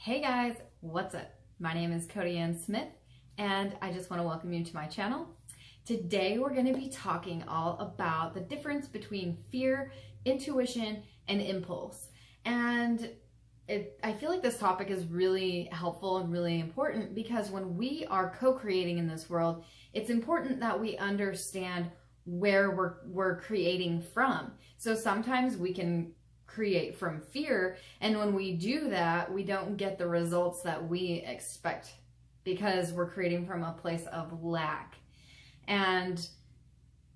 Hey guys, what's up? My name is Codi Smith, and I just want to welcome you to my channel. Today we're going to be talking all about the difference between fear, intuition, and impulse. And I feel like this topic is really helpful and really important because when we are co-creating in this world, it's important that we understand where we're creating from. So sometimes we can create from fear, and when we do that, we don't get the results that we expect because we're creating from a place of lack. And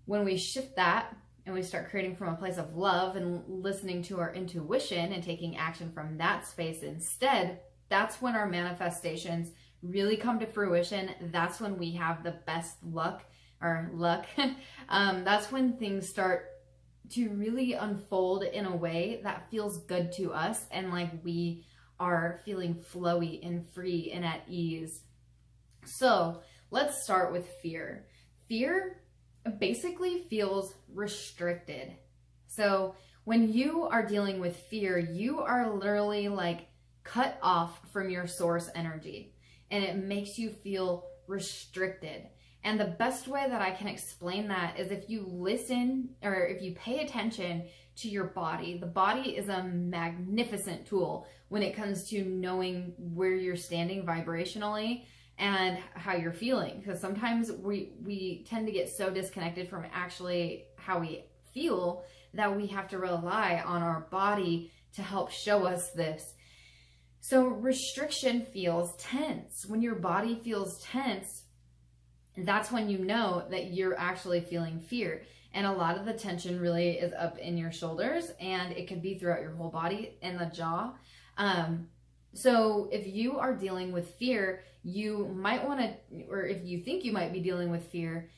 when we shift that and we start creating from a place of love and listening to our intuition and taking action from that space instead, that's when our manifestations really come to fruition. That's when we have the best luck. That's when things start to really unfold in a way that feels good to us and like we are feeling flowy and free and at ease. So let's start with fear. Fear basically feels restricted. So when you are dealing with fear, you are literally like cut off from your source energy, and it makes you feel restricted. And the best way that I can explain that is if you listen or if you pay attention to your body. The body is a magnificent tool when it comes to knowing where you're standing vibrationally and how you're feeling. Because sometimes we tend to get so disconnected from actually how we feel that we have to rely on our body to help show us this. So restriction feels tense. When your body feels tense, that's when you know that you're actually feeling fear. And a lot of the tension really is up in your shoulders, and it could be throughout your whole body and the jaw. So if you are dealing with fear, you might want to, or if you think you might be dealing with fear,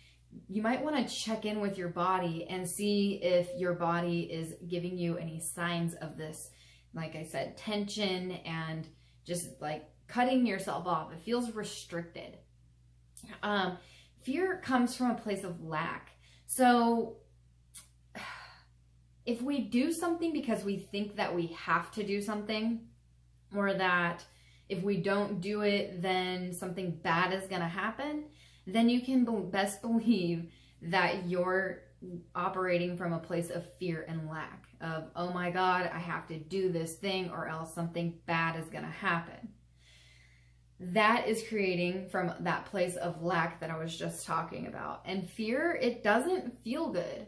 you might want to check in with your body and see if your body is giving you any signs of this. Like I said, tension and just like cutting yourself off. It feels restricted. Fear comes from a place of lack. So if we do something because we think that we have to do something, or that if we don't do it, then something bad is going to happen, then you can best believe that you're operating from a place of fear and lack of, oh my God, I have to do this thing or else something bad is going to happen. That is creating from that place of lack that I was just talking about. And fear, it doesn't feel good.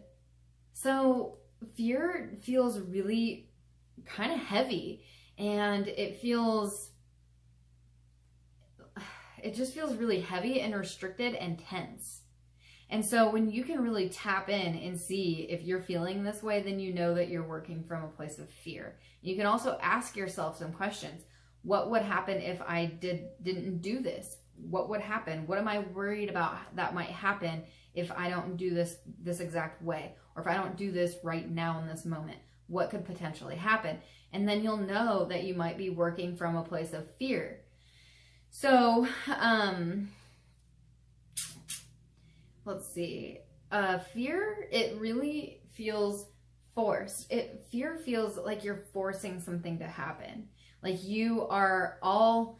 So fear feels really kind of heavy, and it just feels really heavy and restricted and tense. And so when you can really tap in and see if you're feeling this way, then you know that you're working from a place of fear. You can also ask yourself some questions. What would happen if I didn't do this? What would happen? What am I worried about that might happen if I don't do this exact way? Or if I don't do this right now in this moment? What could potentially happen? And then you'll know that you might be working from a place of fear. So, let's see. Fear, it really feels forced. Fear feels like you're forcing something to happen. Like you are all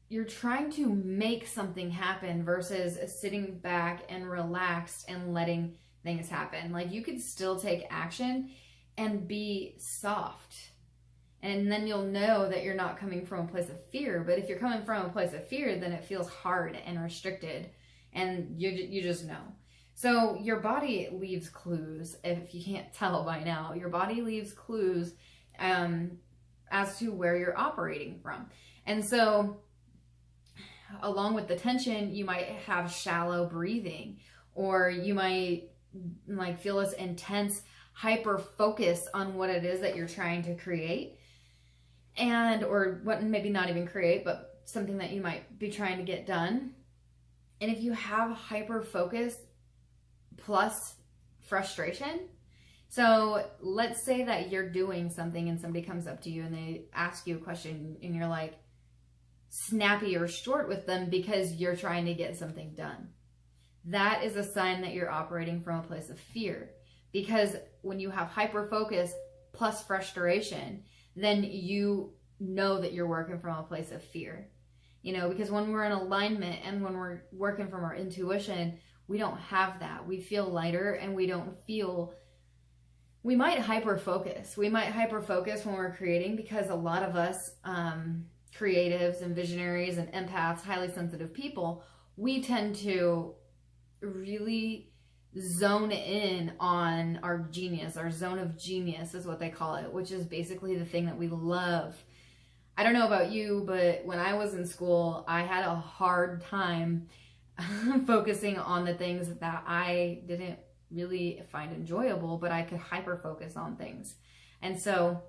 you're trying to make something happen versus sitting back and relaxed and letting things happen. Like you could still take action and be soft. And then you'll know that you're not coming from a place of fear. But if you're coming from a place of fear, then it feels hard and restricted. And you just know. So your body leaves clues. If you can't tell by now, your body leaves clues as to where you're operating from. And so along with the tension, you might have shallow breathing, or you might like feel this intense hyper focus on what it is that you're trying to create, and or what, maybe not even create, but something that you might be trying to get done. And if you have hyper focus plus frustration, so let's say that you're doing something and somebody comes up to you and they ask you a question and you're like snappy or short with them because you're trying to get something done. That is a sign that you're operating from a place of fear, because when you have hyper focus plus frustration, then you know that you're working from a place of fear. You know, because when we're in alignment and when we're working from our intuition, we don't have that. We feel lighter, and we don't feel, we might hyper focus. We might hyper focus when we're creating, because a lot of us, creatives and visionaries and empaths, highly sensitive people, we tend to really zone in on our genius. Our zone of genius is what they call it, which is basically the thing that we love. I don't know about you, but when I was in school, I had a hard time focusing on the things that I didn't really find enjoyable, but I could hyper focus on things. And so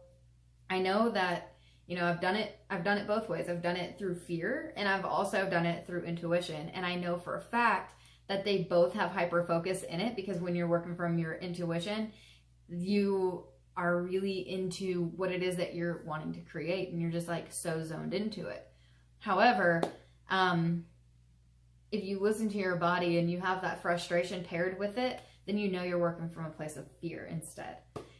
I know that, you know, I've done it both ways. I've done it through fear, and I've also done it through intuition. And I know for a fact that they both have hyper focus in it, because when you're working from your intuition, you are really into what it is that you're wanting to create, and you're just like so zoned into it. However, if you listen to your body and you have that frustration paired with it, then you know you're working from a place of fear instead.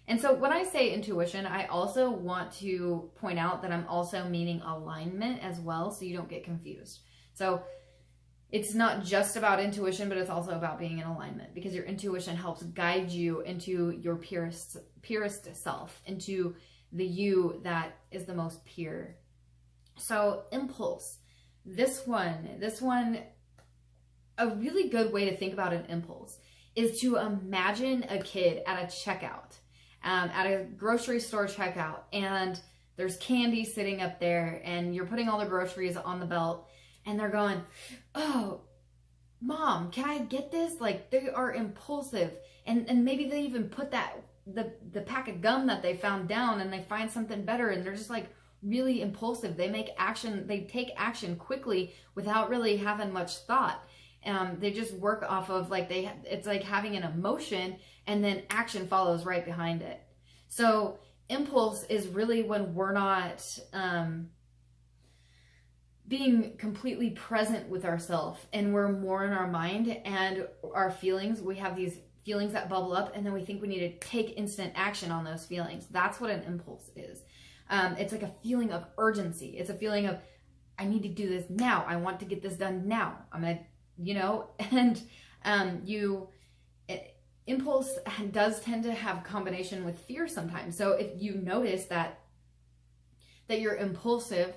And so when I say intuition, I also want to point out that I'm also meaning alignment as well, so you don't get confused. So it's not just about intuition, but it's also about being in alignment, because your intuition helps guide you into your purest self, into the you that is the most pure. So impulse, this one, a really good way to think about an impulse is to imagine a kid at a checkout, at a grocery store checkout, and there's candy sitting up there, and you're putting all the groceries on the belt, and they're going, oh, Mom, can I get this? Like, they are impulsive. And maybe they even put the pack of gum that they found down, and they find something better, and they're just like really impulsive. They take action quickly without really having much thought. They just work off of it's like having an emotion, and then action follows right behind it. So impulse is really when we're not, being completely present with ourselves, and we're more in our mind and our feelings. We have these feelings that bubble up, and then we think we need to take instant action on those feelings. That's what an impulse is. It's like a feeling of urgency. It's a feeling of, I need to do this now. I want to get this done now. I'm gonna, you know, and impulse does tend to have combination with fear sometimes. So if you notice that you're impulsive,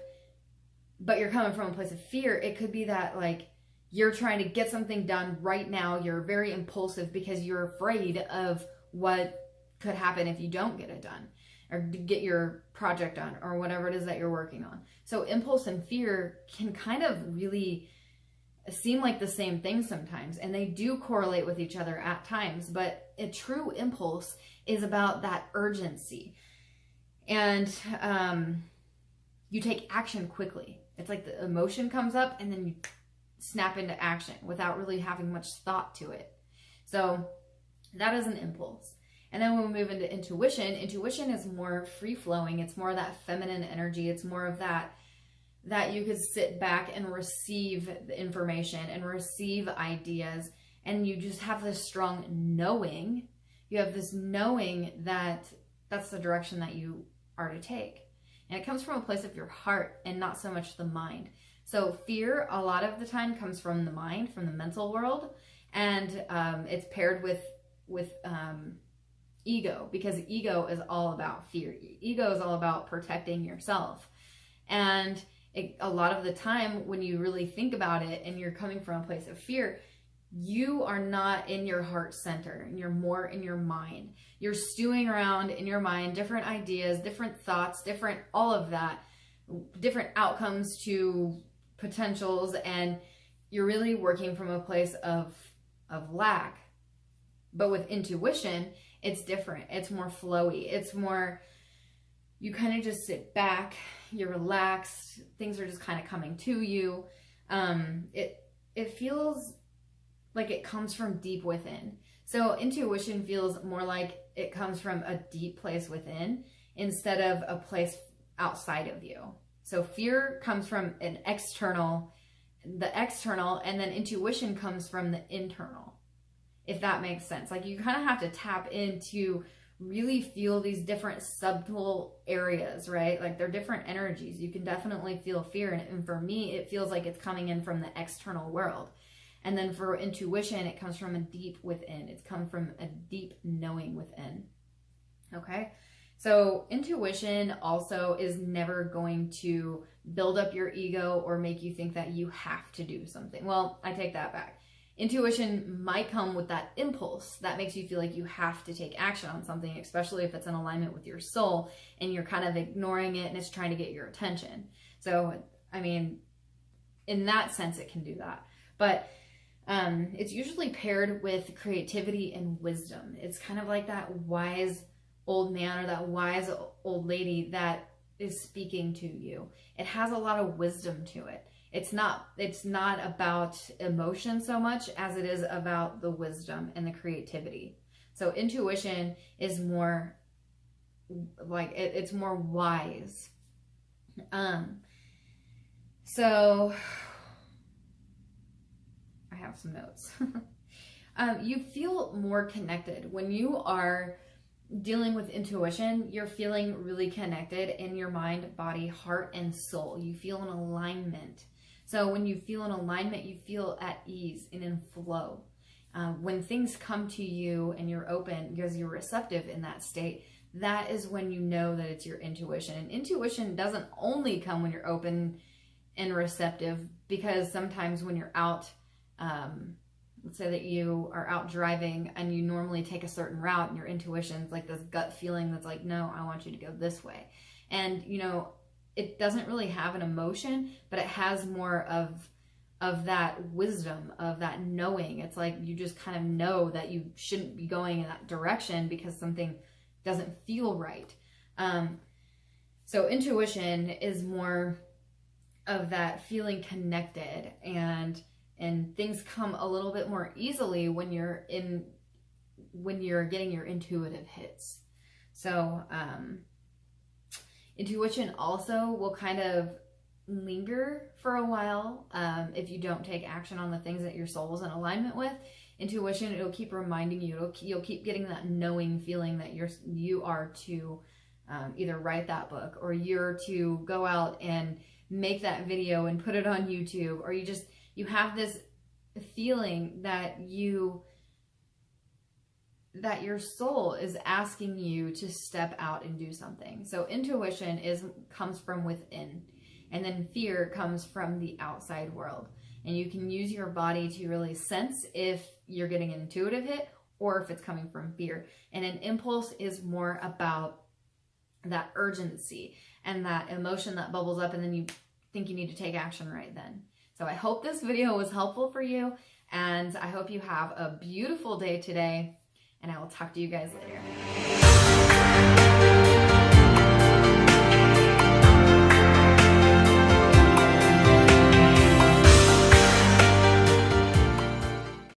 but you're coming from a place of fear, it could be that like you're trying to get something done right now. You're very impulsive because you're afraid of what could happen if you don't get it done, or get your project done, or whatever it is that you're working on. So impulse and fear can kind of really seem like the same thing sometimes, and they do correlate with each other at times, but a true impulse is about that urgency. And you take action quickly. It's like the emotion comes up, and then you snap into action without really having much thought to it. So that is an impulse. And then when we move into intuition, intuition is more free-flowing. It's more of that feminine energy. It's more of that you could sit back and receive the information and receive ideas, and you just have this strong knowing. You have this knowing that that's the direction that you are to take. And it comes from a place of your heart and not so much the mind. So fear, a lot of the time, comes from the mind, from the mental world, and it's paired with ego, because ego is all about fear. Ego is all about protecting yourself. And a lot of the time, when you really think about it and you're coming from a place of fear, you are not in your heart center, and you're more in your mind. You're stewing around in your mind, different ideas, different thoughts, different, all of that, different outcomes to potentials, and you're really working from a place of lack. But with intuition, it's different. It's more flowy. It's more, you kind of just sit back, you're relaxed, things are just kind of coming to you. It feels like it comes from deep within. So intuition feels more like it comes from a deep place within instead of a place outside of you. So fear comes from the external, and then intuition comes from the internal, if that makes sense. Like, you kind of have to tap into really feel these different subtle areas, right? Like they're different energies. You can definitely feel fear. And for me, it feels like it's coming in from the external world. And then for intuition, it comes from a deep within. It's come from a deep knowing within. Okay? So intuition also is never going to build up your ego or make you think that you have to do something. Well, I take that back. Intuition might come with that impulse that makes you feel like you have to take action on something, especially if it's in alignment with your soul and you're kind of ignoring it and it's trying to get your attention. So, I mean, in that sense, it can do that. But it's usually paired with creativity and wisdom. It's kind of like that wise old man or that wise old lady that is speaking to you. It has a lot of wisdom to it. It's not about emotion so much as it is about the wisdom and the creativity. So intuition is more like it's more wise. So I have some notes. You feel more connected when you are dealing with intuition. You're feeling really connected in your mind, body, heart, and soul. You feel an alignment. So when you feel in alignment, you feel at ease and in flow. When things come to you and you're open because you're receptive in that state, that is when you know that it's your intuition. And intuition doesn't only come when you're open and receptive, because sometimes when you're out, let's say that you are out driving and you normally take a certain route and your intuition's like this gut feeling that's like, no, I want you to go this way. And, you know, it doesn't really have an emotion, but it has more of that wisdom, of that knowing. It's like you just kind of know that you shouldn't be going in that direction because something doesn't feel right. So intuition is more of that feeling connected, and things come a little bit more easily when you're getting your intuitive hits. So intuition also will kind of linger for a while if you don't take action on the things that your soul's in alignment with. Intuition, it'll keep reminding you, you'll keep getting that knowing feeling that you are to either write that book, or you're to go out and make that video and put it on YouTube, or you have this feeling that your soul is asking you to step out and do something. So intuition comes from within, and then fear comes from the outside world. And you can use your body to really sense if you're getting an intuitive hit or if it's coming from fear. And an impulse is more about that urgency and that emotion that bubbles up, and then you think you need to take action right then. So I hope this video was helpful for you, and I hope you have a beautiful day today, and I will talk to you guys later.